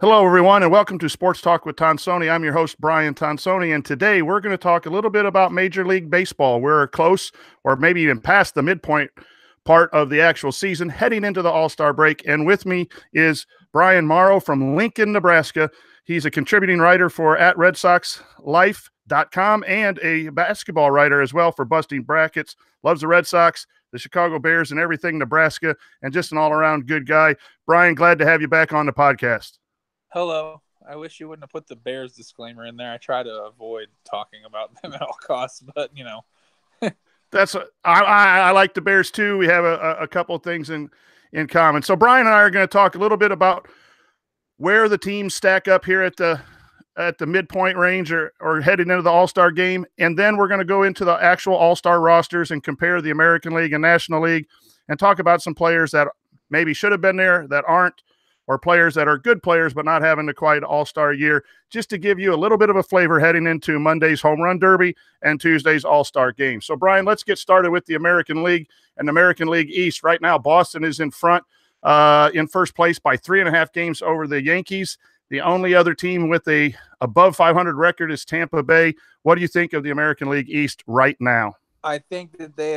Hello, everyone, and welcome to Sports Talk with Tonsoni. I'm your host, Bryan Tonsoni, and today we're going to talk a little bit about Major League Baseball. We're close, or maybe even past the midpoint part of the actual season, heading into the All-Star break, and with me is Bryan Mauro from Lincoln, Nebraska. He's a contributing writer for @RedSoxLife.com and a basketball writer as well for Busting Brackets. Loves the Red Sox, the Chicago Bears, and everything Nebraska, and just an all-around good guy. Bryan, glad to have you back on the podcast. Hello. I wish you wouldn't have put the Bears disclaimer in there. I try to avoid talking about them at all costs, but I like the Bears too. We have a couple of things in common. So Bryan and I are going to talk a little bit about where the teams stack up here at the midpoint range or heading into the All-Star game, and then we're going to go into the actual All-Star rosters and compare the American League and National League, and talk about some players that maybe should have been there that aren't, or players that are good players but not having the quite all-star year, just to give you a little bit of a flavor heading into Monday's Home Run Derby and Tuesday's All-Star game. So, Bryan, let's get started with the American League and the American League East. Right now, Boston is in front, in first place by 3.5 games over the Yankees. The only other team with a above 500 record is Tampa Bay. What do you think of the American League East right now? I think that they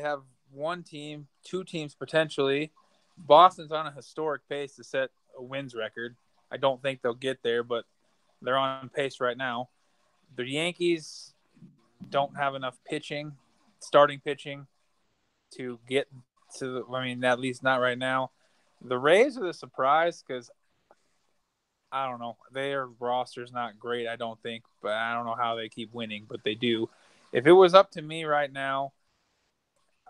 have one team, two teams potentially. Boston's on a historic pace to set a wins record. I don't think they'll get there, but they're on pace right now. The Yankees don't have enough starting pitching, to get to at least not right now. The Rays are the surprise because, I don't know, their roster's not great, I don't think, but I don't know how they keep winning, but they do. If it was up to me right now,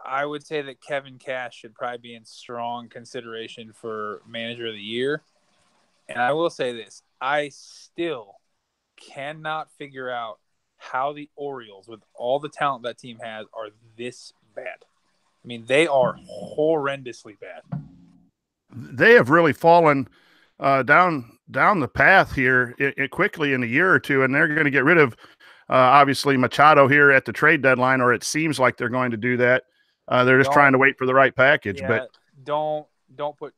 I would say that Kevin Cash should probably be in strong consideration for Manager of the Year. And I will say this, I still cannot figure out how the Orioles, with all the talent that team has, are this bad. I mean, they are horrendously bad. They have really fallen down the path here quickly in a year or two, and they're going to get rid of, obviously, Machado here at the trade deadline, or it seems like they're going to do that. They're just trying to wait for the right package. Yeah, but don't put.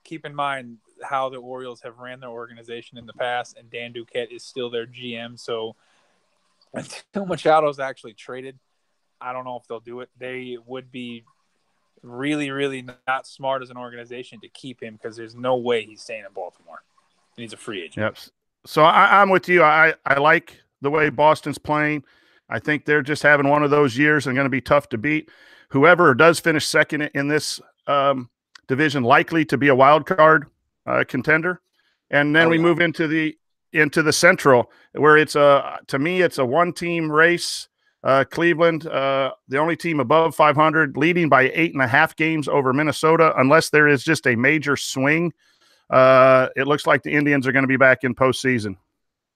Keep in mind how the Orioles have ran their organization in the past, and Dan Duquette is still their GM. So until Machado's actually traded, I don't know if they'll do it. They would be really, really not smart as an organization to keep him, because there's no way he's staying in Baltimore. And he's a free agent. Yep. So I'm with you. I like the way Boston's playing. I think they're just having one of those years and going to be tough to beat. Whoever does finish second in this division, likely to be a wild card contender. And then we move into the Central, where it's to me, it's a one-team race. Cleveland, the only team above 500, leading by 8.5 games over Minnesota, unless there is just a major swing. It looks like the Indians are going to be back in postseason.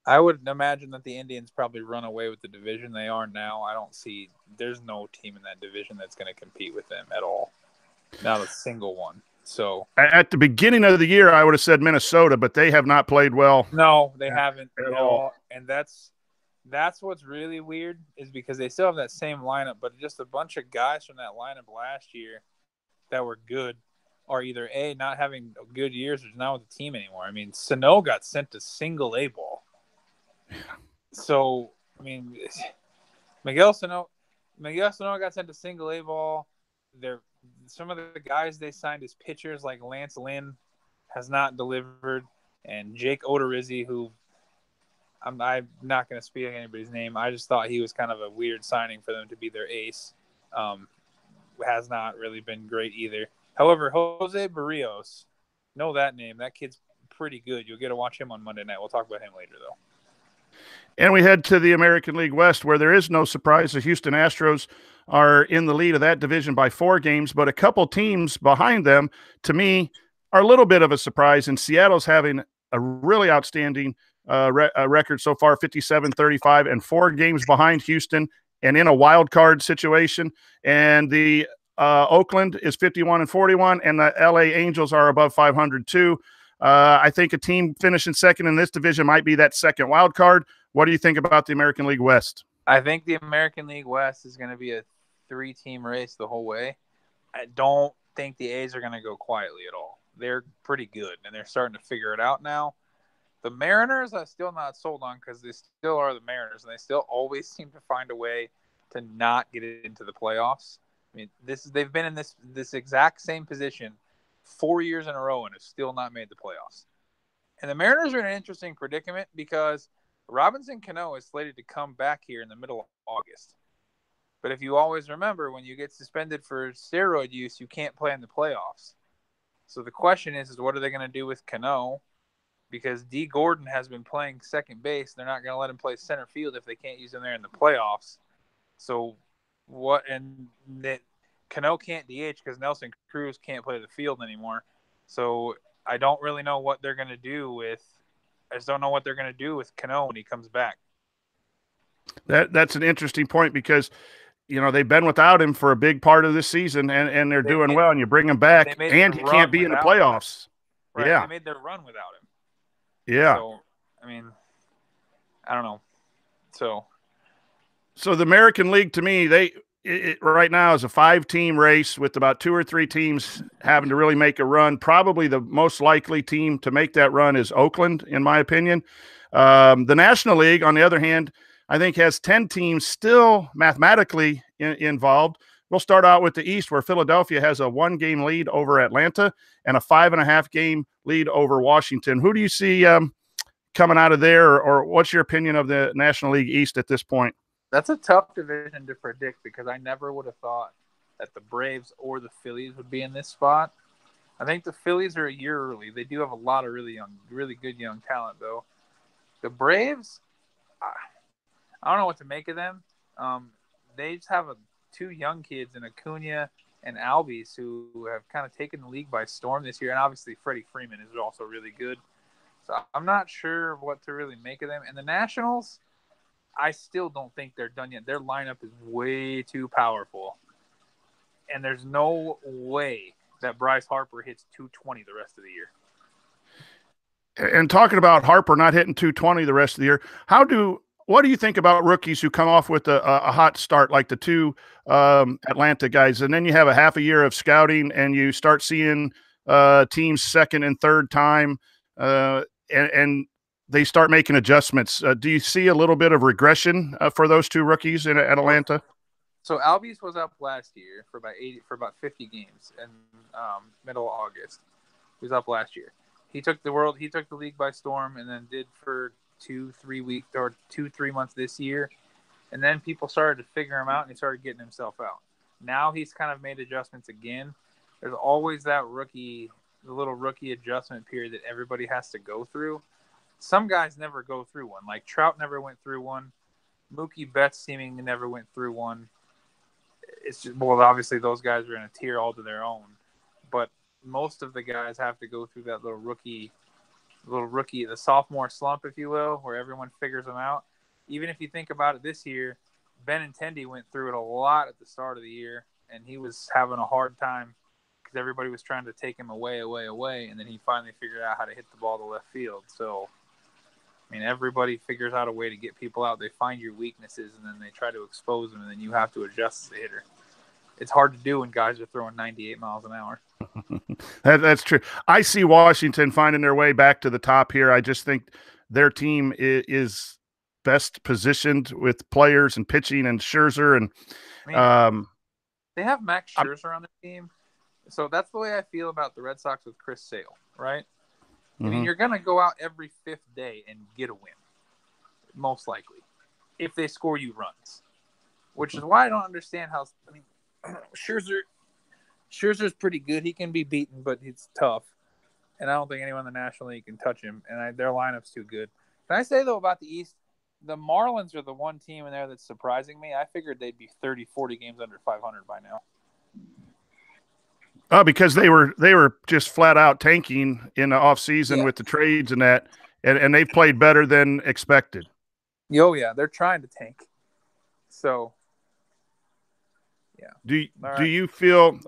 I would imagine that the Indians probably run away with the division they are now. There's no team in that division that's going to compete with them at all. Not a single one. So at the beginning of the year, I would have said Minnesota, but they have not played well. No, they haven't at all. And that's what's really weird, is because they still have that same lineup, but just a bunch of guys from that lineup last year that were good are either not having good years or not with the team anymore. I mean, Sano got sent to single A ball. So, Miguel Sano got sent to single A ball. Some of the guys they signed as pitchers, like Lance Lynn, has not delivered, and Jake Odorizzi, who I'm not going to speak anybody's name. I just thought he was kind of a weird signing for them to be their ace. Has not really been great either. However, Jose Barrios, know that name. That kid's pretty good. You'll get to watch him on Monday night. We'll talk about him later, though. And we head to the American League West, where there is no surprise. The Houston Astros are in the lead of that division by 4 games, but a couple teams behind them, to me, are a little bit of a surprise. And Seattle's having a really outstanding record so far, 57-35, and 4 games behind Houston and in a wild card situation. And the Oakland is 51-41, and the LA Angels are above 500 too. I think a team finishing second in this division might be that second wild card. What do you think about the American League West? I think the American League West is going to be a 3-team race the whole way. I don't think the A's are going to go quietly at all. they're pretty good, and they're starting to figure it out now. The Mariners, I'm still not sold on because they still are the Mariners, and they still always seem to find a way to not get into the playoffs. I mean, they've been in this exact same position 4 years in a row and have still not made the playoffs. And the Mariners are in an interesting predicament because Robinson Cano is slated to come back here in the middle of August. But if you always remember, when you get suspended for steroid use, you can't play in the playoffs. So the question is what are they going to do with Cano? Because D. Gordon has been playing second base. They're not going to let him play center field if they can't use him there in the playoffs. So what? And that Cano can't DH because Nelson Cruz can't play the field anymore. So I don't really know what they're going to do with. I just don't know what they're going to do with Cano when he comes back. That's an interesting point because, they've been without him for a big part of this season, and they're doing well, and you bring him back, and he can't be in the playoffs. Right, yeah. They made their run without him. Yeah. So, I mean, I don't know. So the American League, to me, right now is a 5-team race with about 2 or 3 teams having to really make a run. Probably the most likely team to make that run is Oakland, in my opinion. The National League, on the other hand, I think has 10 teams still mathematically involved. We'll start out with the East, where Philadelphia has a 1-game lead over Atlanta and a 5.5-game lead over Washington. Who do you see coming out of there, or what's your opinion of the National League East at this point? That's a tough division to predict because I never would have thought that the Braves or the Phillies would be in this spot. I think the Phillies are a year early. They do have a lot of really good young talent, though. The Braves, I don't know what to make of them. They just have 2 young kids in Acuna and Albies who have kind of taken the league by storm this year. And obviously Freddie Freeman is also really good. So I'm not sure what to really make of them. And the Nationals, I still don't think they're done yet. Their lineup is way too powerful. And there's no way that Bryce Harper hits 220 the rest of the year. And talking about Harper not hitting 220 the rest of the year, what do you think about rookies who come off with a hot start like the 2 Atlanta guys, and then you have a half a year of scouting and you start seeing teams second and third time and they start making adjustments? Do you see a little bit of regression for those 2 rookies in Atlanta? So Albies was up last year for about 50 games in middle of August. He was up last year. He took the league by storm and then did for 2-3 weeks or 2-3 months this year, and then people started to figure him out and he started getting himself out. Now he's kind of made adjustments again. There's always that the little rookie adjustment period that everybody has to go through. Some guys never go through one, like Trout never went through one. Mookie Betts seemingly never went through one. It's just, well, obviously those guys are in a tier all to their own, but most of the guys have to go through that little rookie, the sophomore slump, if you will, where everyone figures them out. Even if you think about it this year, Benintendi went through it a lot at the start of the year, and he was having a hard time because everybody was trying to take him away, and then he finally figured out how to hit the ball to left field. So, I mean, everybody figures out a way to get people out. They find your weaknesses, and then they try to expose them, and then you have to adjust as a hitter. It's hard to do when guys are throwing 98 miles an hour. That's true. I see Washington finding their way back to the top here. I just think their team is best positioned with players and pitching and Scherzer. And they have Max Scherzer on the team. So that's the way I feel about the Red Sox with Chris Sale, right? I mean, you're going to go out every 5th day and get a win, most likely, if they score you runs, which is why I don't understand how – I mean, Scherzer's pretty good. He can be beaten, but he's tough. And I don't think anyone in the National League can touch him. And their lineup's too good. Can I say, though, about the East, the Marlins are the one team in there that's surprising me. I figured they'd be 30, 40 games under 500 by now. Because they were just flat out tanking in the offseason with the trades and that, and they've played better than expected. Oh, yeah. They're trying to tank. So, Do right. you feel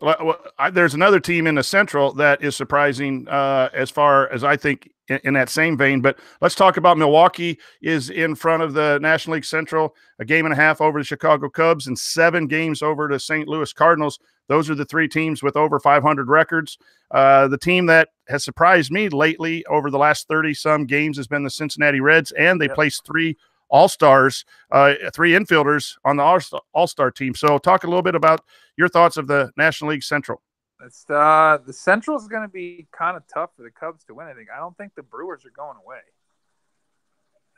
there's another team in the Central that is surprising as far as I think in that same vein? But let's talk about Milwaukee is in front of the National League Central, a game and a half over the Chicago Cubs and 7 games over the St. Louis Cardinals. Those are the 3 teams with over 500 records. The team that has surprised me lately over the last 30-some games has been the Cincinnati Reds, and they placed 3 all-stars, 3 infielders on the all-star team. So talk a little bit about your thoughts of the National League Central. It's the Central is going to be kind of tough for the Cubs to win. I don't think the Brewers are going away.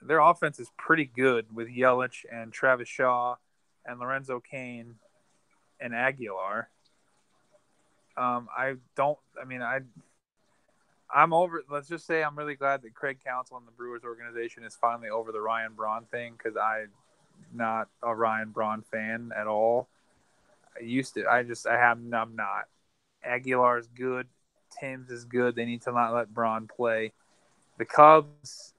Their offense is pretty good with Yelich and Travis Shaw and Lorenzo Cain and Aguilar. I'm over. Let's just say I'm really glad that Craig Counsell and the Brewers organization is finally over the Ryan Braun thing, because I'm not a Ryan Braun fan at all. I'm not. Aguilar is good. Timms is good. They need to not let Braun play. The Cubs,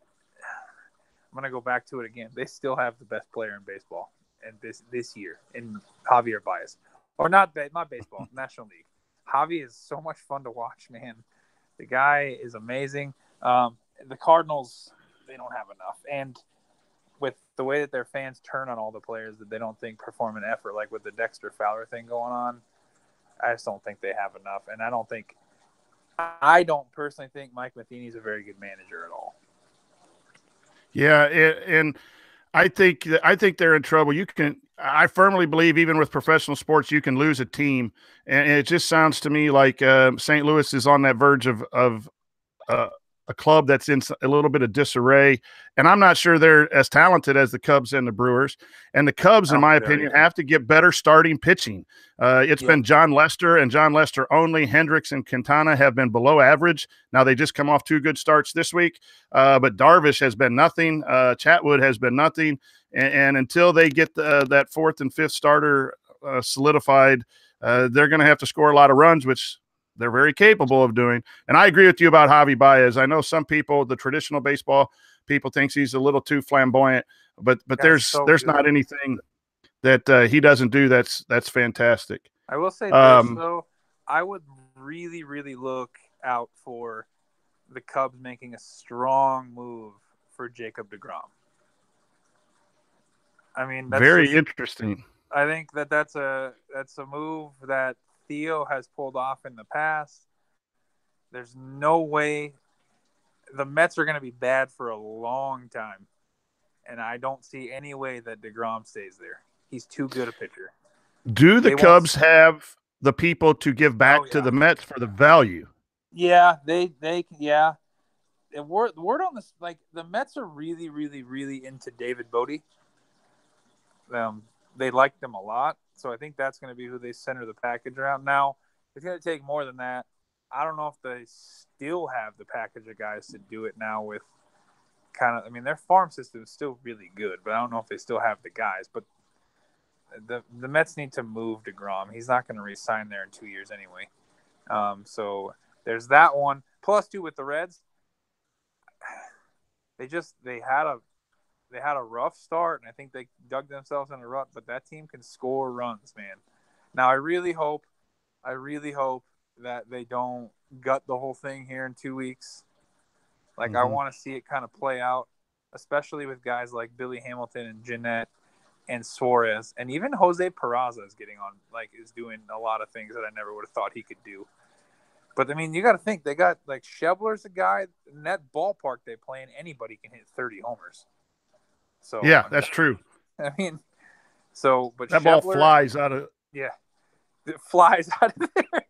I'm going to go back to it again. They still have the best player in baseball and this year in Javier Baez. Or not baseball, National League. Javi is so much fun to watch, man. The guy is amazing. The Cardinals, they don't have enough. And with the way that their fans turn on all the players that they don't think perform an effort, like with the Dexter Fowler thing going on, I just don't think they have enough. And I don't personally think Mike Matheny is a very good manager at all. Yeah, and I think they're in trouble. I firmly believe even with professional sports, you can lose a team, and it just sounds to me like St. Louis is on that verge of a club that's in a little bit of disarray, and I'm not sure they're as talented as the Cubs and the Brewers. And the Cubs, in my opinion, have to get better starting pitching. It's been John Lester and John Lester only. Hendricks and Quintana have been below average. Now they just come off 2 good starts this week, but Darvish has been nothing. Chatwood has been nothing, and until they get that 4th and 5th starter solidified, they're going to have to score a lot of runs, which they're very capable of doing. And I agree with you about Javi Baez. I know some people, the traditional baseball people, thinks he's a little too flamboyant, but there's not anything that he doesn't do that's fantastic. I will say this, though. I would really, really look out for the Cubs making a strong move for Jacob deGrom. I mean, that's very interesting. I think that's a move that Theo has pulled off in the past. There's no way the Mets are going to be bad for a long time, and I don't see any way that DeGrom stays there. He's too good a pitcher. Do the Cubs have the people to give back to the Mets for the value? Yeah, they yeah. And word on this, like, the Mets are really, really, really into David Bodie. They like them a lot. So I think that's going to be who they center the package around. Now, it's going to take more than that. I don't know if they still have the package of guys to do it now with their farm system is still really good, but I don't know if they still have the guys. But the Mets need to move DeGrom. He's not going to re-sign there in 2 years anyway. So there's that one. Plus, too, with the Reds, they had a rough start, and I think they dug themselves in a rut, but that team can score runs, man. Now, I really hope that they don't gut the whole thing here in 2 weeks. Like, I want to see it kind of play out, especially with guys like Billy Hamilton and Jeanette and Suarez, and even Jose Peraza is doing a lot of things that I never would have thought he could do. But, I mean, you got to think, they got, like, Schebler's a guy, in that ballpark they play in, anybody can hit 30 homers. So yeah, that's true. I mean, but that ball flies out of it flies out of there.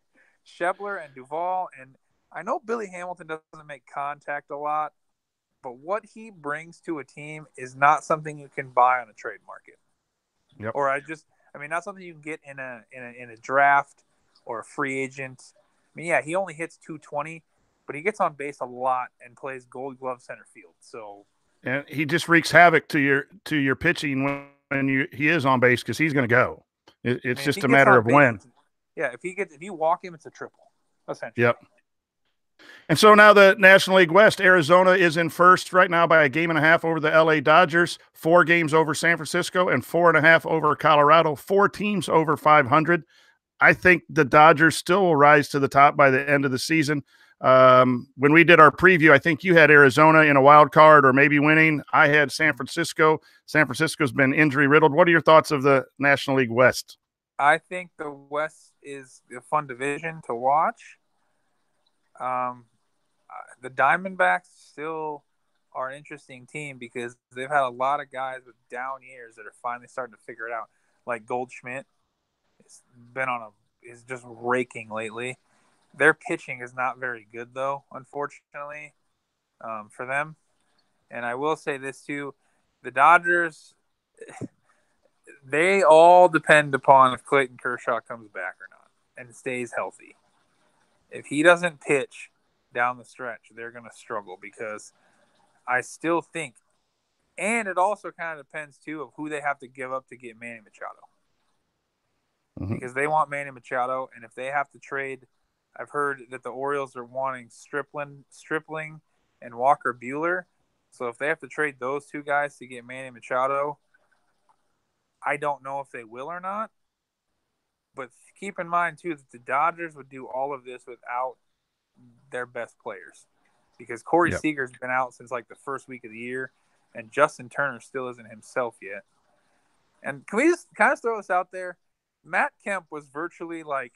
Schebler and Duvall, and I know Billy Hamilton doesn't make contact a lot, but what he brings to a team is not something you can buy on a trade market. Yep. Or not something you can get in a draft or a free agent. I mean, yeah, he only hits 220, but he gets on base a lot and plays Gold Glove center field. So. And he just wreaks havoc to your pitching when he is on base, because he's going to go. It's just a matter of when. Yeah, if you walk him, it's a triple, essentially. Yep. And so now the National League West, Arizona is in first right now by a game and a half over the LA Dodgers, 4 games over San Francisco, and 4.5 over Colorado, 4 teams over 500. I think the Dodgers still will rise to the top by the end of the season. When we did our preview, I think you had Arizona in a wild card or maybe winning. I had San Francisco. San Francisco's been injury riddled. What are your thoughts of the National League West? I think the West is a fun division to watch. The Diamondbacks still are an interesting team because they've had a lot of guys with down years that are finally starting to figure it out. Like Goldschmidt is just raking lately. Their pitching is not very good though, unfortunately, for them. And I will say this too, the Dodgers, they all depend upon if Clayton Kershaw comes back or not and stays healthy. If he doesn't pitch down the stretch, they're going to struggle because I still think, and it also kind of depends too of who they have to give up to get Manny Machado. Mm-hmm. Because they want Manny Machado, and if they have to trade, I've heard that the Orioles are wanting Stripling and Walker Buehler. So if they have to trade those 2 guys to get Manny Machado, I don't know if they will or not. But keep in mind, too, that the Dodgers would do all of this without their best players. Because Corey Seager's been out since, like, the first week of the year, and Justin Turner still isn't himself yet. And can we just kind of throw this out there? Matt Kemp was virtually, like,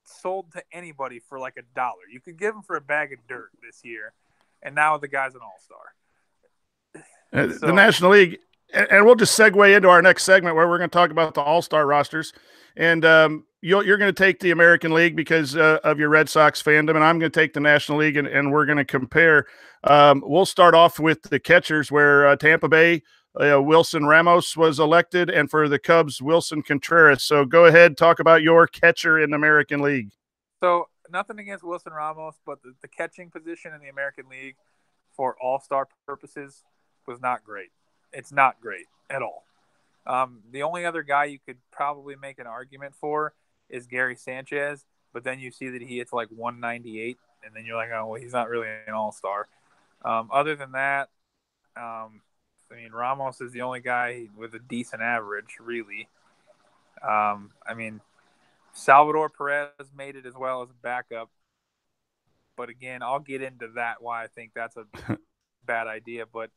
sold to anybody for, like, $1. You could give him for a bag of dirt this year, and now the guy's an all-star. The National League – and we'll just segue into our next segment where we're going to talk about the all-star rosters. And you're going to take the American League because of your Red Sox fandom, and I'm going to take the National League, and we're going to compare. We'll start off with the catchers where Tampa Bay, Wilson Ramos was elected, and for the Cubs, Wilson Contreras. So go ahead, talk about your catcher in the American League. So nothing against Wilson Ramos, but the catching position in the American League for all-star purposes was not great. It's not great at all. The only other guy you could probably make an argument for is Gary Sanchez, but then you see that he hits like 198, and then you're like, oh, well, he's not really an all-star. Other than that, Ramos is the only guy with a decent average, really. Salvador Perez made it as well as a backup, but again, I'll get into that, why I think that's a bad idea, but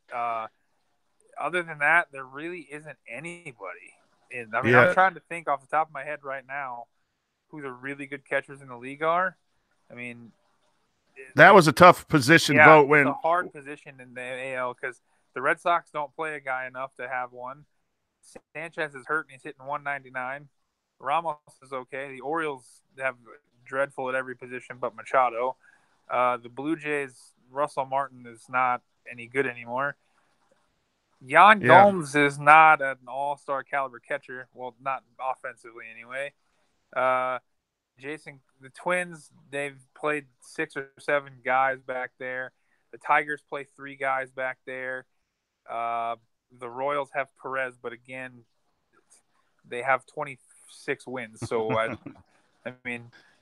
other than that, there really isn't anybody. I'm trying to think off the top of my head right now who the really good catchers in the league are. That was a tough position vote. It's a hard position in the AL because the Red Sox don't play a guy enough to have one. Sanchez is hurt and he's hitting 199. Ramos is okay. The Orioles have dreadful at every position but Machado. The Blue Jays, Russell Martin is not any good anymore. Yan Gomes is not an all-star caliber catcher. Well, not offensively anyway. The Twins, they've played 6 or 7 guys back there. The Tigers play 3 guys back there. The Royals have Perez, but again, they have 26 wins. So, and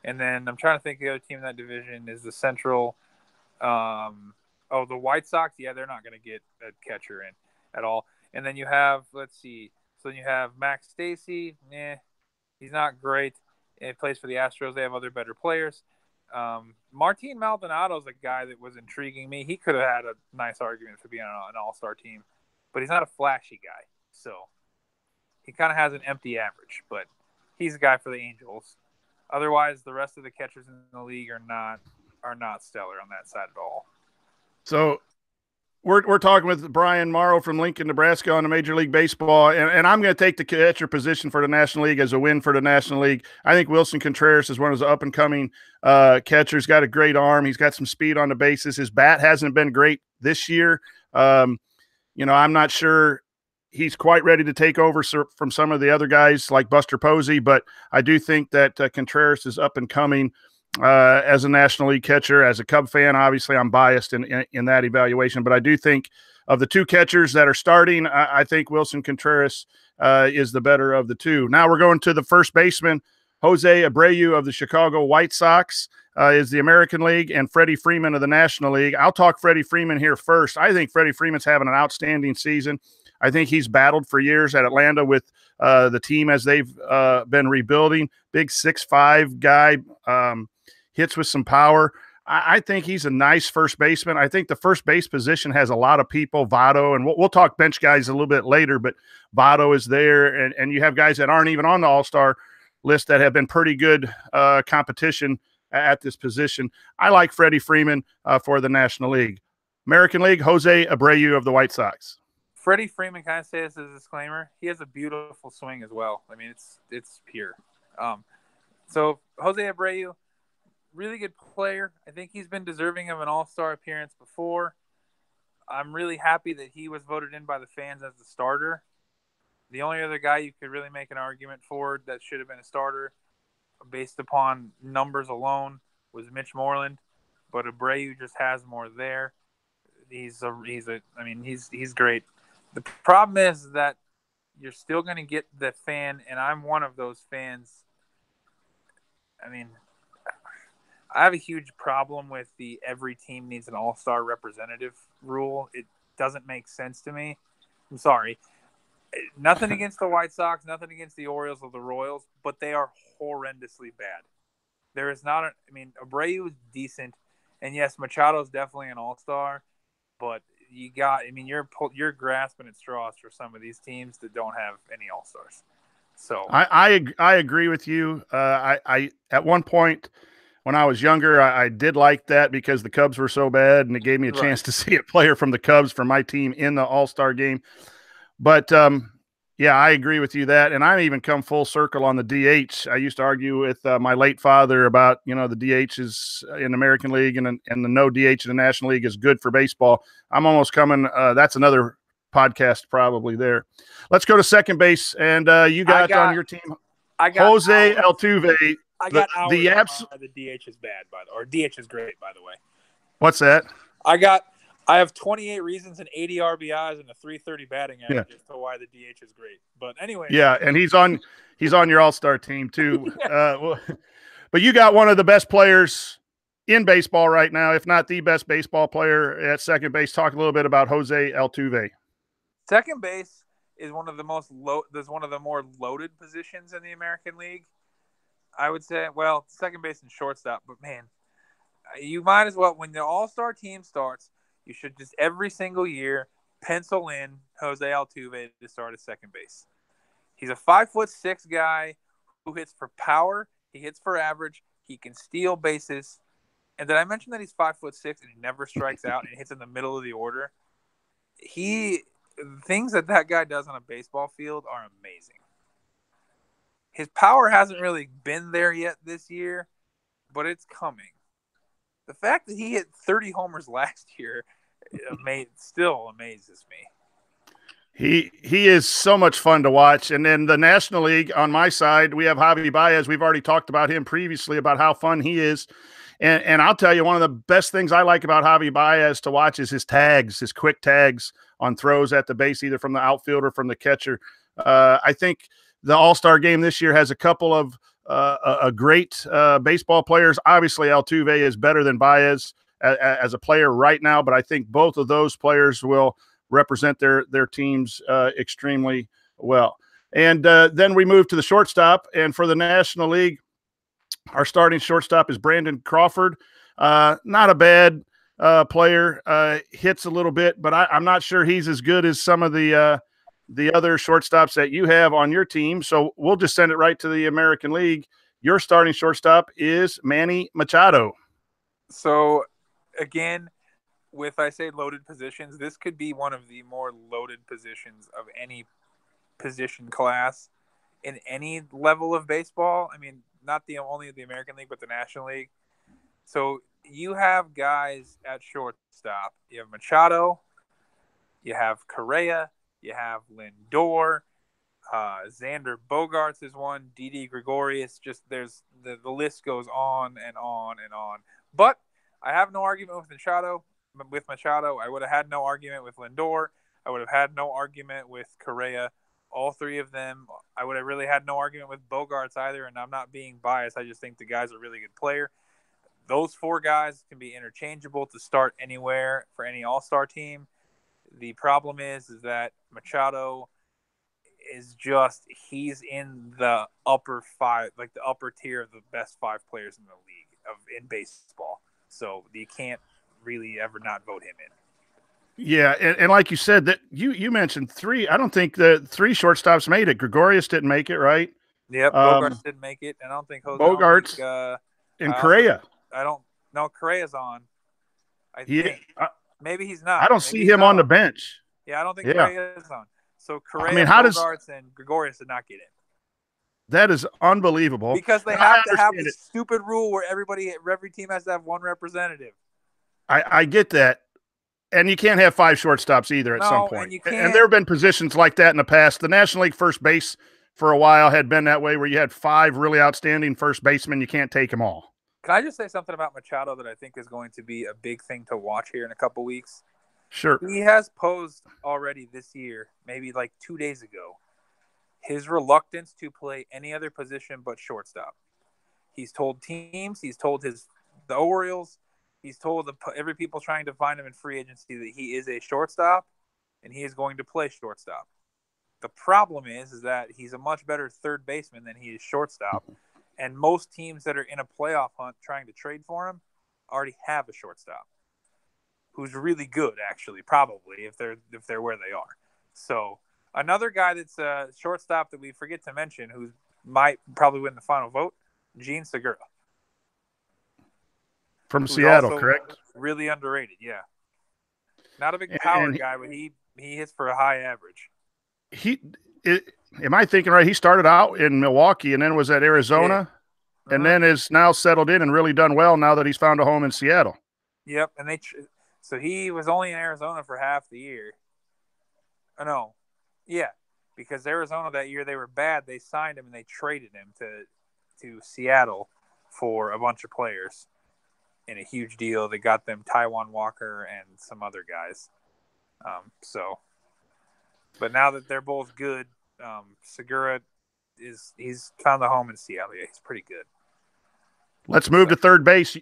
then I'm trying to think the other team in that division is the Central. The White Sox. Yeah, they're not going to get a catcher in at all. And then you have, you have Max Stasey. He's not great. He plays for the Astros. They have other better players. Martin Maldonado's a guy that was intriguing me. He could have had a nice argument for being on an all-star team, but he's not a flashy guy. So he kind of has an empty average, but he's a guy for the Angels. Otherwise, the rest of the catchers in the league are not stellar on that side at all. So we're talking with Bryan Mauro from Lincoln, Nebraska on the Major League Baseball, and I'm going to take the catcher position for the National League as a win for the National League. I think Wilson Contreras is one of the up-and-coming catchers. Got a great arm. He's got some speed on the bases. His bat hasn't been great this year. I'm not sure he's quite ready to take over from some of the other guys like Buster Posey, but I do think that Contreras is up-and-coming as a National League catcher. As a Cub fan, obviously I'm biased in that evaluation, but I do think of the 2 catchers that are starting, I think Wilson Contreras is the better of the 2. Now we're going to the first baseman. Jose Abreu of the Chicago White Sox is the American League, and Freddie Freeman of the National League. I'll talk Freddie Freeman here first. I think Freddie Freeman's having an outstanding season. I think he's battled for years at Atlanta with the team as they've been rebuilding. Big 6'5" guy, hits with some power. I think he's a nice first baseman. I think the first base position has a lot of people, Votto, and we'll talk bench guys a little bit later, but Votto is there, and you have guys that aren't even on the All-Star list that have been pretty good competition at this position. I like Freddie Freeman for the National League. American League, Jose Abreu of the White Sox. Freddie Freeman, kind of say this as a disclaimer, he has a beautiful swing as well. I mean, it's pure. So Jose Abreu, really good player. I think he's been deserving of an all-star appearance before. I'm really happy that he was voted in by the fans as the starter. The only other guy you could really make an argument for that should have been a starter based upon numbers alone was Mitch Moreland, but Abreu just has more there. He's great. The problem is that you're still going to get the fan, and I'm one of those fans. I mean, I have a huge problem with the every team needs an all-star representative rule. It doesn't make sense to me. I'm sorry. Nothing against the White Sox, nothing against the Orioles or the Royals, but they are horrendously bad. There is not Abreu is decent, and yes, Machado is definitely an all-star, but you're grasping at straws for some of these teams that don't have any all-stars. So I agree with you. I at one point when I was younger, I did like that because the Cubs were so bad, and it gave me a chance to see a player from the Cubs from my team in the All-Star game. But yeah, I agree with you that, and I even come full circle on the DH. I used to argue with my late father about the DH is in the American League and the no DH in the National League is good for baseball. I'm almost coming. That's another podcast probably there. Let's go to second base, and you got on your team Jose Altuve. I got the DH is bad or DH is great, by the way. What's that? I have 28 reasons and 80 RBIs and a 330 batting average as to why the DH is great. But anyway, yeah, and he's on your All-Star team too. But you got one of the best players in baseball right now, if not the best baseball player at second base. Talk a little bit about Jose Altuve. Second base is one of the more loaded positions in the American League. I would say, well, second base and shortstop, but man, you might as well, when the All-Star team starts, you should just every single year pencil in Jose Altuve to start at second base. He's a 5'6" guy who hits for power. He hits for average. He can steal bases. And did I mention that he's 5'6" and he never strikes out and hits in the middle of the order? Things that guy does on a baseball field are amazing. His power hasn't really been there yet this year, but it's coming. The fact that he hit 30 homers last year still amazes me. He is so much fun to watch. And then the National League on my side, we have Javi Baez. We've already talked about him previously about how fun he is. And I'll tell you, one of the best things I like about Javi Baez to watch is his tags, his quick tags on throws at the base, either from the outfield or from the catcher. I think the All-Star game this year has a couple of great baseball players. Obviously, Altuve is better than Baez as a player right now, but I think both of those players will represent their teams extremely well. And then we move to the shortstop, and for the National League, our starting shortstop is Brandon Crawford. Not a bad player, hits a little bit, but I'm not sure he's as good as some of the other shortstops that you have on your team. So we'll just send it right to the American League. Your starting shortstop is Manny Machado. So again, I say loaded positions, this could be one of the more loaded positions of any position class in any level of baseball. I mean, not only the American League, but the National League. So you have guys at shortstop. You have Machado, you have Correa, you have Lindor, Xander Bogaerts is one, Didi Gregorius. Just there's the list goes on and on and on. But I have no argument with Machado. I would have had no argument with Lindor. I would have had no argument with Correa. All three of them, I would have really had no argument with Bogarts either, and I'm not being biased. I just think the guy's a really good player. Those four guys can be interchangeable to start anywhere for any all-star team. The problem is that Machado is he's in the upper five, like the upper tier of the best five players in the league in baseball. So you can't really ever not vote him in. Yeah, and like you said, that you mentioned three. I don't think the three shortstops made it. Gregorius didn't make it, right? Yep, Bogarts didn't make it, and I don't think Bogarts and Correa. I don't know. Correa's on. I think maybe he's not. I don't see him on the bench. Yeah, I don't think Correa's on. So Correa, Bogarts, and Gregorius did not get in. That is unbelievable. Because they have to have this stupid rule where every team has to have one representative. I get that. And you can't have five shortstops either at some point. And there have been positions like that in the past. The National League first base for a while had been that way, where you had five really outstanding first basemen. You can't take them all. Can I just say something about Machado that I think is going to be a big thing to watch here in a couple weeks? Sure. He has posed already this year, maybe like 2 days ago, his reluctance to play any other position but shortstop. He's told teams, he's told the Orioles, he's told every people trying to find him in free agency that he is a shortstop and he is going to play shortstop. The problem is that he's a much better third baseman than he is shortstop. And most teams that are in a playoff hunt trying to trade for him already have a shortstop who's really good, actually, probably, if they're where they are. So another guy that's a shortstop that we forget to mention who might probably win the final vote, Gene Segura. From Seattle, correct? Really underrated, yeah. Not a big power guy, but he hits for a high average. Am I thinking right? He started out in Milwaukee and then was at Arizona, and then is now settled in and really done well now that he's found a home in Seattle. Yep, and so he was only in Arizona for half the year. Oh, no, yeah, because Arizona that year they were bad. They signed him and they traded him to Seattle for a bunch of players in a huge deal. They got them Taijuan Walker and some other guys. But now that they're both good, Segura he's found the home in Seattle. Yeah, he's pretty good. Let's move to third base.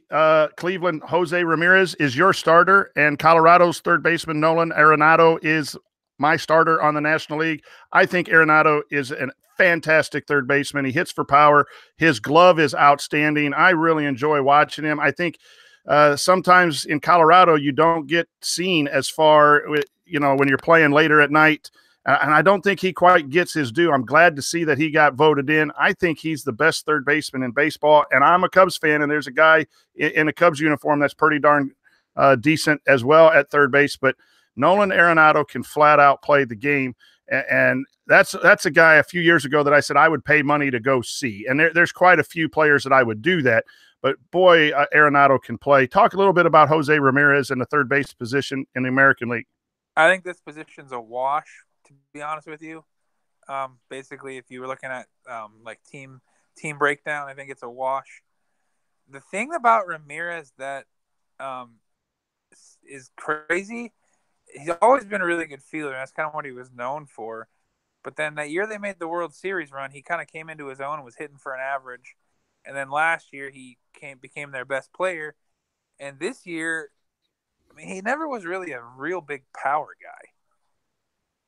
Cleveland, Jose Ramirez is your starter, and Colorado's third baseman Nolan Arenado is my starter on the National League. I think Arenado is a fantastic third baseman. He hits for power. His glove is outstanding. I really enjoy watching him. I think sometimes in Colorado you don't get seen as far, when you're playing later at night. And I don't think he quite gets his due. I'm glad to see that he got voted in. I think he's the best third baseman in baseball. And I'm a Cubs fan, and there's a guy in a Cubs uniform that's pretty darn decent as well at third base. But Nolan Arenado can flat out play the game. And that's a guy a few years ago that I said I would pay money to go see. And there's quite a few players that I would do that. But, boy, Arenado can play. Talk a little bit about Jose Ramirez and the third base position in the American League. I think this position's a wash, to be honest with you. Basically, if you were looking at like team breakdown, I think it's a wash. The thing about Ramirez that is crazy, he's always been a really good fielder. That's kind of what he was known for. But then that year they made the World Series run, he kind of came into his own and was hitting for an average. And then last year he became their best player. And this year, I mean, he never was really a real big power guy.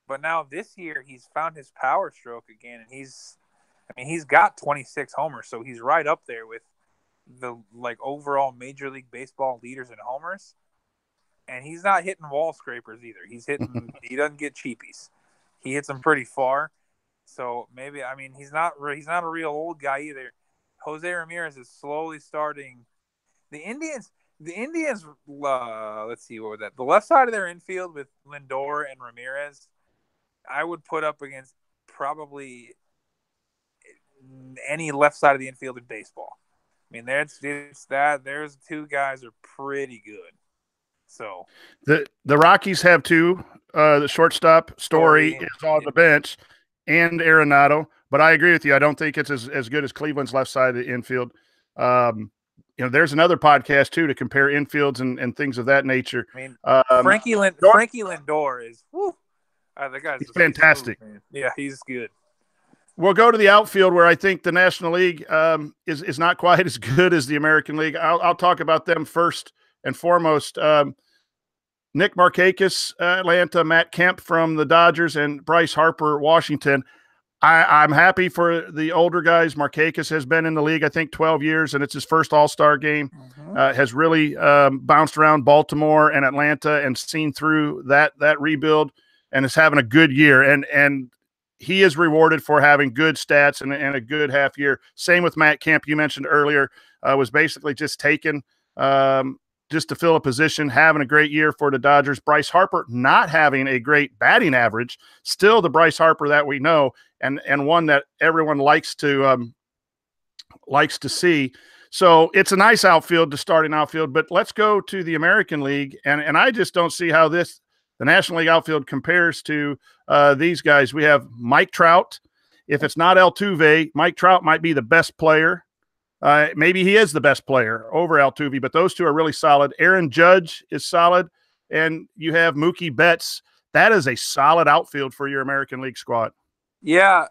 But now this year he's found his power stroke again, and he's got 26 homers, so he's right up there with the overall Major League Baseball leaders in homers. And he's not hitting wall scrapers either. He doesn't get cheapies. He hits them pretty far. So maybe he's not a real old guy either. Jose Ramirez is slowly starting. The Indians. Let's see, what was that? The left side of their infield with Lindor and Ramirez, I would put up against probably any left side of the infield in baseball. I mean, there's two guys are pretty good. So the Rockies have two. The shortstop Story is on the bench, and Arenado. But I agree with you. I don't think it's as good as Cleveland's left side of the infield. There's another podcast too to compare infields and things of that nature. I mean, Frankie Lindor is. Whew, The guy's He's fantastic. Smooth, man. Yeah, he's good. We'll go to the outfield, where I think the National League is not quite as good as the American League. I'll talk about them first and foremost. Nick Markakis, Atlanta, Matt Kemp from the Dodgers, and Bryce Harper, Washington. I'm happy for the older guys. Markakis has been in the league, I think, 12 years, and it's his first All-Star game. Has really bounced around Baltimore and Atlanta and seen through that rebuild, and is having a good year. And he is rewarded for having good stats and a good half year. Same with Matt Kemp, you mentioned earlier, was basically just taken just to fill a position, having a great year for the Dodgers. Bryce Harper not having a great batting average, still the Bryce Harper that we know, and one that everyone likes to see. So it's a nice outfield to start an outfield. But let's go to the American League, and I just don't see how the National League outfield compares to these guys. We have Mike Trout. If it's not Altuve, Mike Trout might be the best player. Maybe he is the best player over Altuve, but those two are really solid. Aaron Judge is solid, and you have Mookie Betts. That is a solid outfield for your American League squad. Yeah.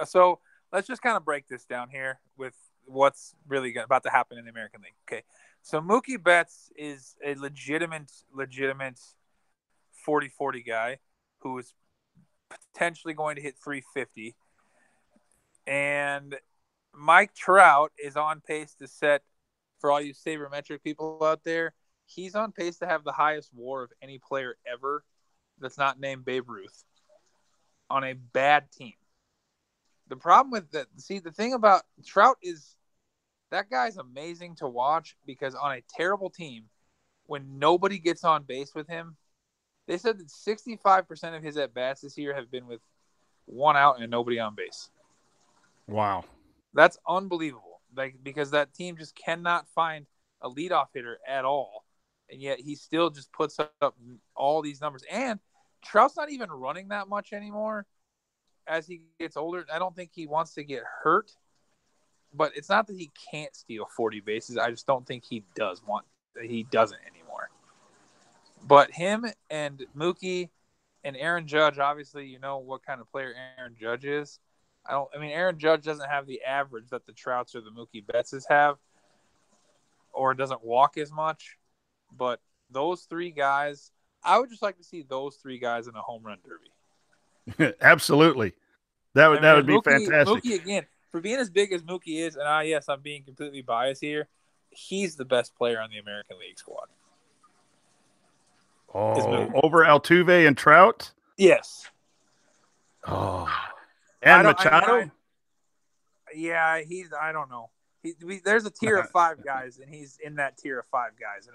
So let's just kind of break this down here with what's really about to happen in the American League. Okay. So Mookie Betts is a legitimate 40-40 guy who is potentially going to hit 350. And Mike Trout is on pace to set, for all you sabermetric people out there, he's on pace to have the highest WAR of any player ever that's not named Babe Ruth on a bad team. The problem with that, the thing about Trout is that guy's amazing to watch, because on a terrible team, when nobody gets on base with him, they said that 65% of his at-bats this year have been with one out and nobody on base. Wow. That's unbelievable. Because that team just cannot find a leadoff hitter at all. And yet he still just puts up all these numbers. And Trout's not even running that much anymore as he gets older. I don't think he wants to get hurt. But it's not that he can't steal 40 bases. I just don't think he doesn't anymore. But him and Mookie and Aaron Judge, obviously, you know what kind of player Aaron Judge is. Aaron Judge doesn't have the average that the Trouts or the Mookie Bettses have, or doesn't walk as much. But those three guys, I would just like to see those three guys in a home run derby. Absolutely. That would be fantastic. Mookie, again, for being as big as Mookie is, and yes, I'm being completely biased here, he's the best player on the American League squad. Oh, over Altuve and Trout? Yes. Oh. And Machado? I don't know. There's a tier of 5 guys, and he's in that tier of 5 guys, and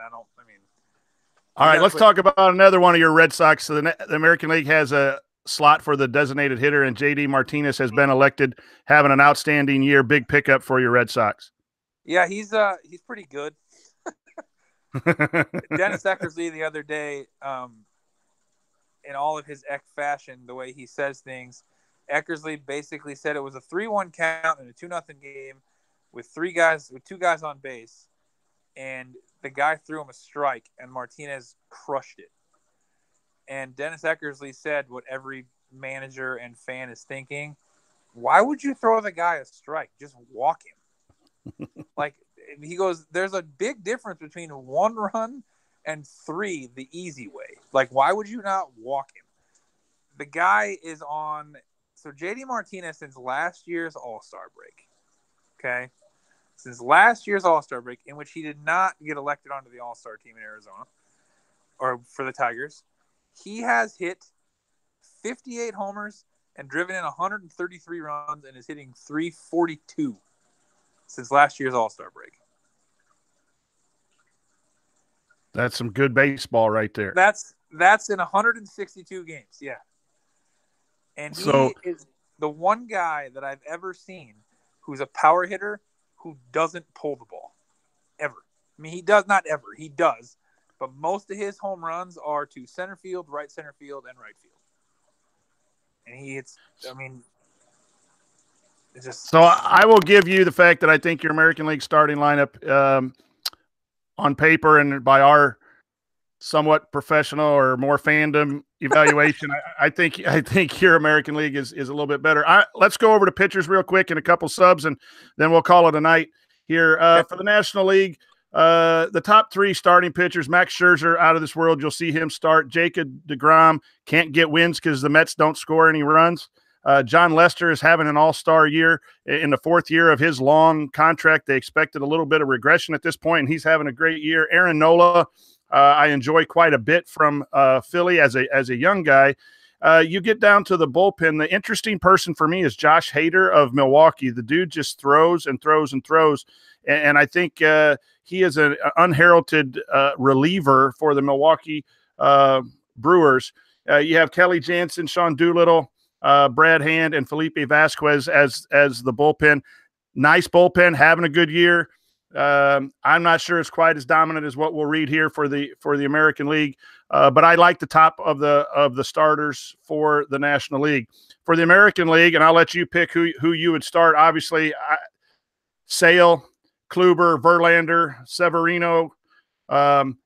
all right, let's talk about another one of your Red Sox. So the American League has a slot for the designated hitter, and J.D. Martinez has been elected, having an outstanding year. Big pickup for your Red Sox. Yeah, he's pretty good. Dennis Eckersley the other day, in all of his fashion, the way he says things, Eckersley basically said it was a 3-1 count in a 2-0 game with two guys on base, and the guy threw him a strike, and Martinez crushed it. And Dennis Eckersley said what every manager and fan is thinking: why would you throw the guy a strike? Just walk him. He goes, there's a big difference between 1 run and 3 the easy way. Why would you not walk him? The guy is on. So JD Martinez, since last year's All-Star break, okay? Since last year's All-Star break, in which he did not get elected onto the All-Star team in Arizona, or for the Tigers, he has hit 58 homers and driven in 133 runs and is hitting 342 since last year's All-Star break. That's some good baseball right there. That's in 162 games, yeah. And he is the one guy that I've ever seen who's a power hitter who doesn't pull the ball. Ever. He does, not ever. He does. But most of his home runs are to center field, right center field, and right field. And he hits, it's just... So I will give you the fact that I think your American League starting lineup on paper and by our somewhat professional or more fandom evaluation, I think your American League is a little bit better. Let's go over to pitchers real quick and a couple subs, and then we'll call it a night here. For the National League, the top 3 starting pitchers: Max Scherzer, out of this world. You'll see him start. Jacob deGrom can't get wins because the Mets don't score any runs. John Lester is having an all-star year in the 4th year of his long contract. They expected a little bit of regression at this point, and he's having a great year. Aaron Nola, I enjoy quite a bit from Philly as a young guy. You get down to the bullpen. The interesting person for me is Josh Hader of Milwaukee. The dude just throws and throws and throws, and I think he is an unheralded reliever for the Milwaukee Brewers. You have Kelly Jansen, Sean Doolittle, Brad Hand, and Felipe Vasquez as the bullpen. Nice bullpen, having a good year. I'm not sure it's quite as dominant as what we'll read here for the American League, but I like the top of the starters for the National League. For the American League, and I'll let you pick who you would start. Obviously, Sale, Kluber, Verlander, Severino.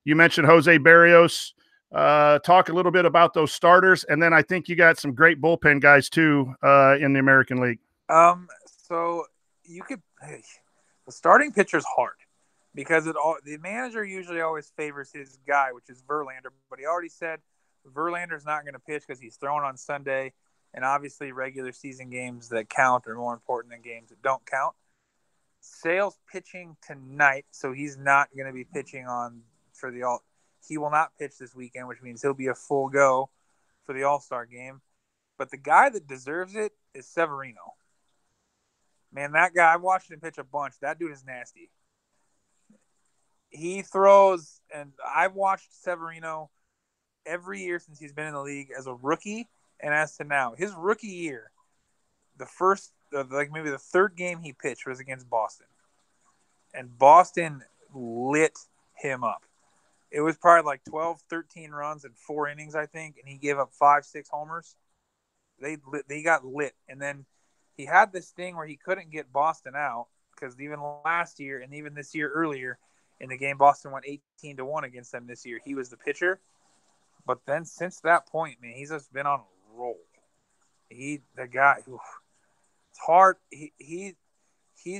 You mentioned Jose Barrios. Talk a little bit about those starters, and then I think you got some great bullpen guys too in the American League. So you could. The starting pitcher is hard because the manager usually always favors his guy, which is Verlander. But he already said Verlander's not going to pitch because he's throwing on Sunday, and obviously regular season games that count are more important than games that don't count. Sale's pitching tonight, so he's not going to be pitching he will not pitch this weekend, which means he'll be a full go for the All-Star game. But the guy that deserves it is Severino. Man, that guy, I've watched him pitch a bunch. That dude is nasty. He throws, and I've watched Severino every year since he's been in the league as a rookie and as to now. His rookie year, maybe the 3rd game he pitched was against Boston. And Boston lit him up. It was probably like 12, 13 runs in 4 innings, I think, and he gave up 5-6 homers. They got lit. And then he had this thing where he couldn't get Boston out because even last year and even this year earlier in the game, Boston went 18-1 against them this year. He was the pitcher. But then since that point, man, he's just been on a roll. It's hard. He's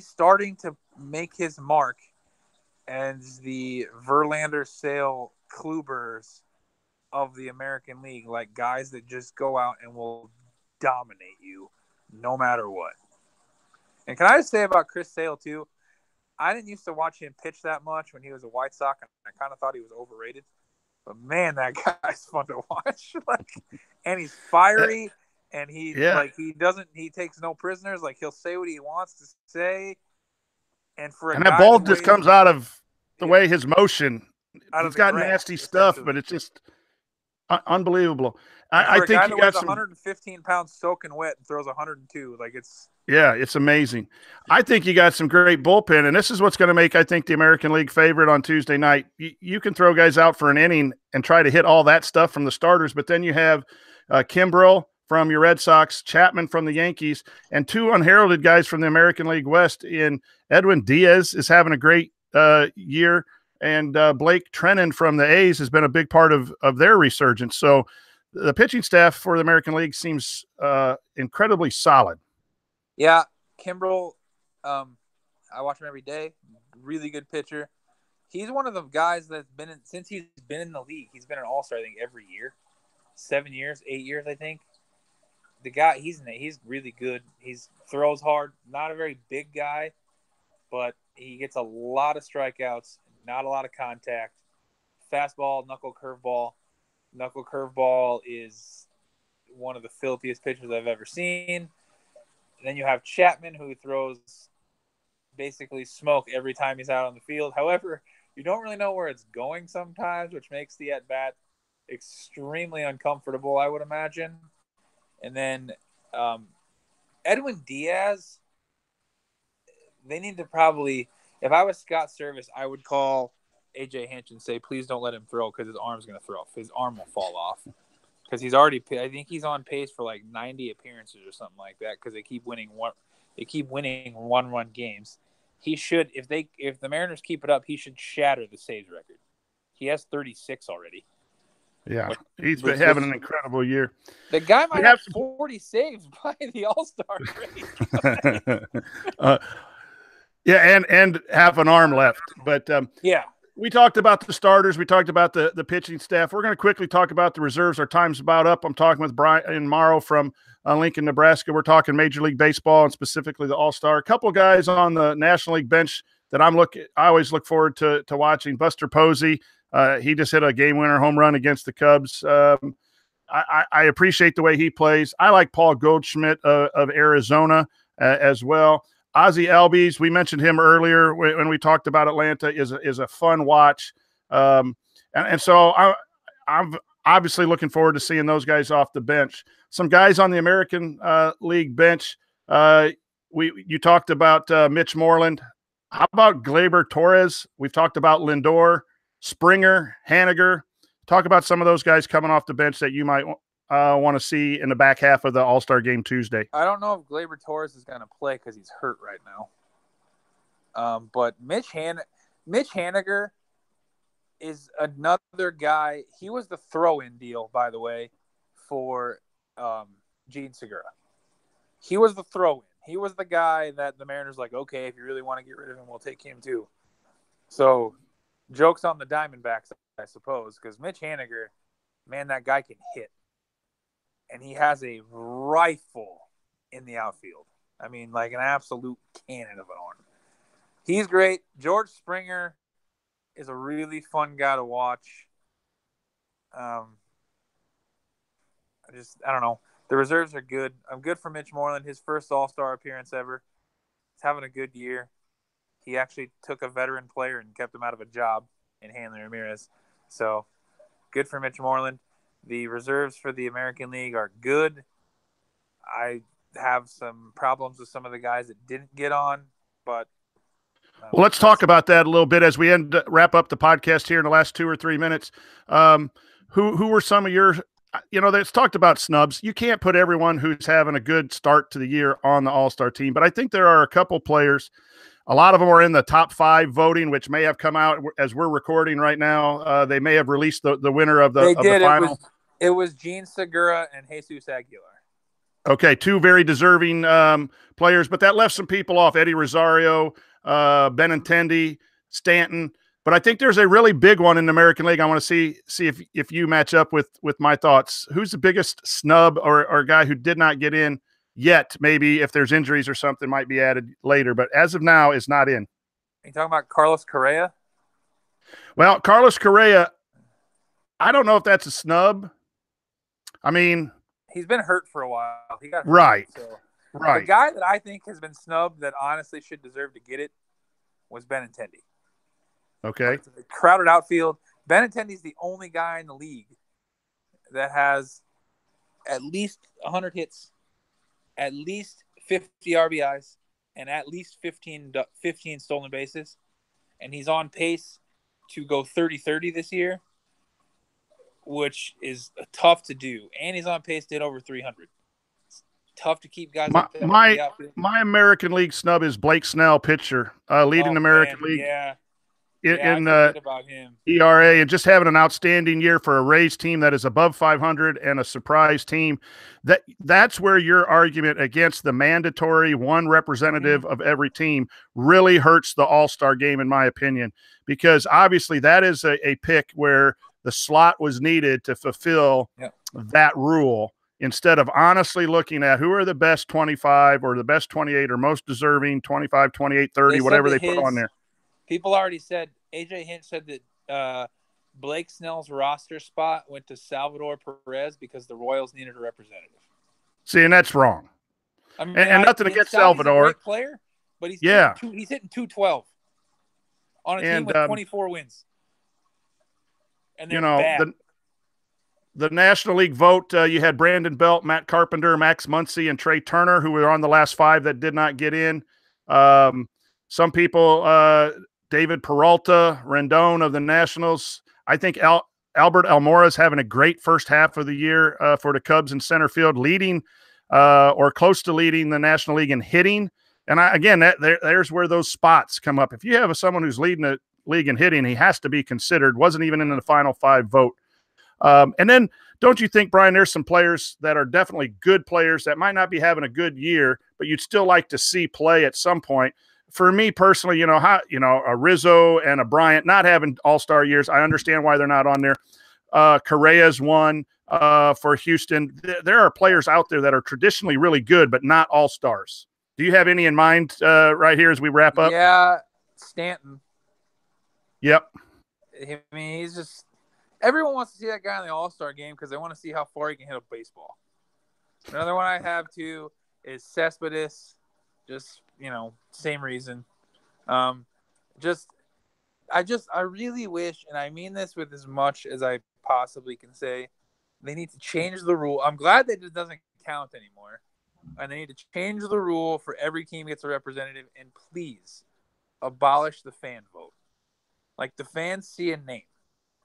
starting to make his mark as the Verlander, Sale, Klubers of the American League, like guys that just go out and will dominate you no matter what. And can I just say about Chris Sale too? I didn't used to watch him pitch that much when he was a White Sox, and I kind of thought he was overrated. But man, that guy's fun to watch. And he's fiery, and he takes no prisoners. Like, he'll say what he wants to say. And that ball just comes out of the way his motion. He's got nasty stuff, but it's just unbelievable. I think he got 115 pounds soaking wet and throws 102. It's amazing. I think you got some great bullpen, and this is what's going to make, I think, the American League favorite on Tuesday night. You can throw guys out for an inning and try to hit all that stuff from the starters, but then you have Kimbrel from your Red Sox, Chapman from the Yankees, and 2 unheralded guys from the American League West in Edwin Diaz is having a great year, and Blake Treinen from the A's has been a big part of their resurgence. So the pitching staff for the American League seems incredibly solid. Yeah, Kimbrel, I watch him every day. Really good pitcher. He's one of the guys that's since he's been in the league, he's been an all-star, I think, every year. 7 years, 8 years, I think. The guy, he's really good. He throws hard. Not a very big guy, but he gets a lot of strikeouts, not a lot of contact. Fastball, knuckle curveball. Knuckle curveball is one of the filthiest pitchers I've ever seen. And then you have Chapman, who throws basically smoke every time he's out on the field. However, you don't really know where it's going sometimes, which makes the at-bat extremely uncomfortable, I would imagine. And then Edwin Diaz, they need to probably, if I was Scott Service, I would call A.J. Hinch and say, please don't let him throw because his arm's going to throw off. His arm will fall off. Because I think he's on pace for like 90 appearances or something like that because they keep winning one-run games. He should, if the Mariners keep it up, he should shatter the saves record. He has 36 already. Yeah, he's been having an incredible year. The guy might have 40 saves by the All-Star break. Yeah, and have an arm left. But yeah, we talked about the starters. We talked about the pitching staff. We're going to quickly talk about the reserves. Our time's about up. I'm talking with Bryan Mauro from Lincoln, Nebraska. We're talking Major League Baseball and specifically the All-Star. A couple of guys on the National League bench that I always look forward to watching. Buster Posey. He just hit a game-winner home run against the Cubs. I appreciate the way he plays. I like Paul Goldschmidt of Arizona as well. Ozzie Albies, we mentioned him earlier when we talked about Atlanta, is a fun watch. And so I'm obviously looking forward to seeing those guys off the bench. Some guys on the American League bench. You talked about Mitch Moreland. How about Gleyber Torres? We've talked about Lindor, Springer, Haniger. Talk about some of those guys coming off the bench that you might want to see in the back half of the All-Star game Tuesday. I don't know if Gleyber Torres is going to play because he's hurt right now. But Mitch Haniger is another guy. He was the throw-in deal, by the way, for Gene Segura. He was the throw-in. He was the guy that the Mariners like, okay, if you really want to get rid of him, we'll take him too. So, joke's on the Diamondbacks, I suppose, because Mitch Haniger, man, that guy can hit. And he has a rifle in the outfield. I mean, like an absolute cannon of an arm. He's great. George Springer is a really fun guy to watch. I don't know. The reserves are good. I'm good for Mitch Moreland. His first All-Star appearance ever. He's having a good year. He actually took a veteran player and kept him out of a job in Hanley Ramirez. So, good for Mitch Moreland. The reserves for the American League are good. I have some problems with some of the guys that didn't get on, but well, let's talk about that a little bit as we wrap up the podcast here in the last 2 or 3 minutes. Who were some of your, that's talked about snubs. You can't put everyone who's having a good start to the year on the All-Star team, but I think there are a couple players. A lot of them are in the top 5 voting, which may have come out as we're recording right now. They may have released the winner of the final. It was Gene Segura and Jesus Aguilar. Okay, 2 very deserving players, but that left some people off. Eddie Rosario, Benintendi, Stanton. But I think there's a really big one in the American League. I want to see if you match up with my thoughts. Who's the biggest snub or guy who did not get in yet? Maybe if there's injuries or something might be added later, but as of now is not in. Are you talking about Carlos Correa? Well, Carlos Correa, I don't know if that's a snub. I mean, he's been hurt for a while. He got hurt, right. So. Right. The guy that I think has been snubbed that honestly should deserve to get it was Benintendi. Okay. The crowded outfield. Benintendi's the only guy in the league that has at least 100 hits, at least 50 RBIs, and at least 15 stolen bases. And he's on pace to go 30-30 this year, which is tough to do. And he's on pace to hit over 300. It's tough to keep guys like that. My American League snub is Blake Snell, pitcher, leading American League. Yeah. In about him. ERA, and just having an outstanding year for a Rays team that is above 500 and a surprise team. That's where your argument against the mandatory one representative of every team really hurts the All-Star game, in my opinion, because obviously that is a pick where the slot was needed to fulfill that rule, instead of honestly looking at who are the best 25 or the best 28 or most deserving 25, 28, 30, whatever they put on there. People already said, AJ Hinch said that Blake Snell's roster spot went to Salvador Perez because the Royals needed a representative. See, and that's wrong. I mean, and nothing against Salvador. He's a great player, but he's hitting 212 on a team with 24 wins. And they're bad. The National League vote, you had Brandon Belt, Matt Carpenter, Max Muncy, and Trey Turner, who were on the last 5 that did not get in. Some people, David Peralta, Rendon of the Nationals. I think Albert Almora is having a great first half of the year for the Cubs in center field, leading or close to leading the National League in hitting. And there's where those spots come up. If you have someone who's leading league in hitting. He has to be considered. Wasn't even in the final 5 vote. And then don't you think, Brian, there's some players that are definitely good players that might not be having a good year, but you'd still like to see play at some point? For me personally, a Rizzo and a Bryant not having all-star years, I understand why they're not on there. Correa's one for Houston. There are players out there that are traditionally really good, but not all-stars. Do you have any in mind right here as we wrap up? Yeah, Stanton. Yep. I mean, he's just – everyone wants to see that guy in the all-star game because they want to see how far he can hit a baseball. Another one I have, too, is Cespedes. Just, same reason. I really wish, and I mean this with as much as I possibly can say, they need to change the rule. I'm glad that it doesn't count anymore. And they need to change the rule for every team gets a representative, and please abolish the fan vote. Like, the fans see a name.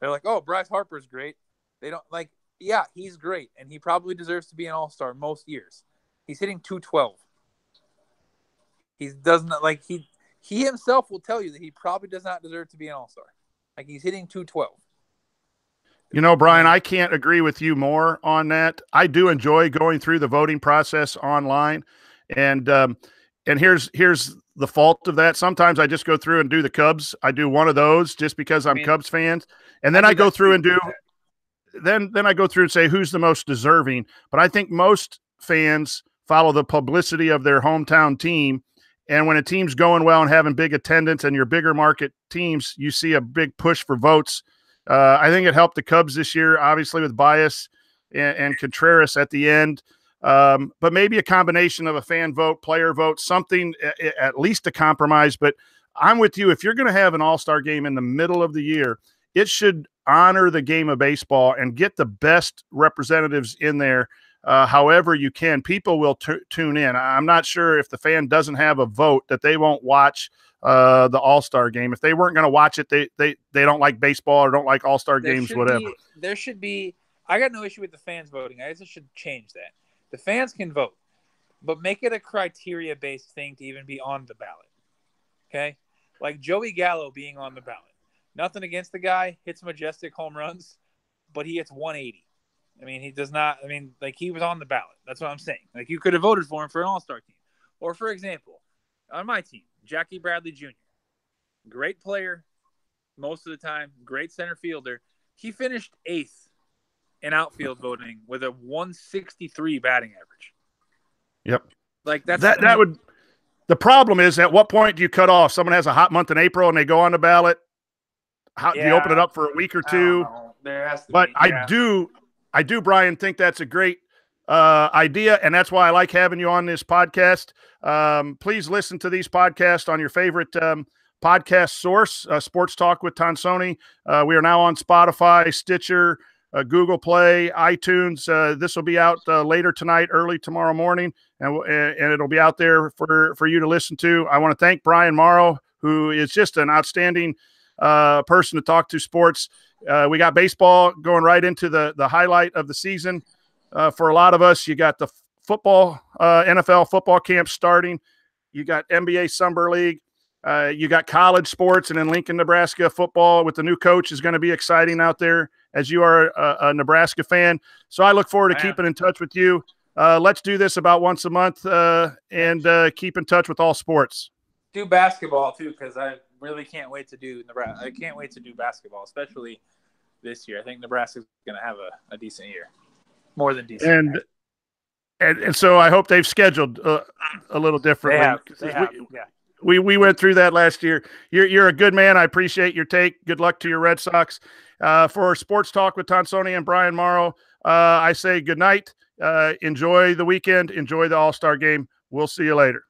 They're like, oh, Bryce Harper's great. They don't yeah, he's great. And he probably deserves to be an all-star most years. He's hitting 212. He doesn't he himself will tell you that he probably does not deserve to be an all-star. Like, he's hitting 212. Brian, I can't agree with you more on that. I do enjoy going through the voting process online, and here's the fault of that. Sometimes I just go through and do the Cubs. I do one of those just because I'm Cubs fans, and then I go through and do. Then I go through and say who's the most deserving. But I think most fans follow the publicity of their hometown team, and when a team's going well and having big attendance, and your bigger market teams, you see a big push for votes. I think it helped the Cubs this year, obviously with Bias and Contreras at the end. But maybe a combination of a fan vote, player vote, something, at least a compromise. But I'm with you. If you're going to have an all-star game in the middle of the year, it should honor the game of baseball and get the best representatives in there however you can. People will tune in. I'm not sure if the fan doesn't have a vote that they won't watch the all-star game. If they weren't going to watch it, they don't like baseball or don't like all-star games, whatever. There should be – I got no issue with the fans voting. I just should change that. The fans can vote, but make it a criteria-based thing to even be on the ballot, okay? Like Joey Gallo being on the ballot. Nothing against the guy, hits majestic home runs, but he hits 180. I mean, he does not – I mean, he was on the ballot. That's what I'm saying. You could have voted for him for an all-star team. Or, for example, on my team, Jackie Bradley Jr., great player most of the time, great center fielder. He finished 8th in outfield voting with a 163 batting average. Yep. That would – the problem is, at what point do you cut off? Someone has a hot month in April and they go on the ballot. Do you open it up for a week or two? There has to but be, yeah. I do, Brian, think that's a great idea, and that's why I like having you on this podcast. Please listen to these podcasts on your favorite podcast source, Sports Talk with Tonsoni. We are now on Spotify, Stitcher, Google Play, iTunes. This will be out later tonight, early tomorrow morning, and it'll be out there for you to listen to. I want to thank Bryan Mauro, who is just an outstanding person to talk to sports. We got baseball going right into the highlight of the season. For a lot of us, you got the football, NFL football camp starting. You got NBA Summer League. You got college sports, and in Lincoln, Nebraska, football with the new coach is going to be exciting out there, as you are a Nebraska fan. So I look forward to keeping in touch with you. Let's do this about once a month and keep in touch with all sports. Do basketball, too, because I really can't wait to do Nebraska. I can't wait to do basketball, especially this year. I think Nebraska's going to have a decent year. More than decent. And so I hope they've scheduled a little differently. They have. Yeah. We went through that last year. You're a good man. I appreciate your take. Good luck to your Red Sox. For Sports Talk with Tonsoni and Bryan Mauro, I say good night. Enjoy the weekend. Enjoy the All-Star game. We'll see you later.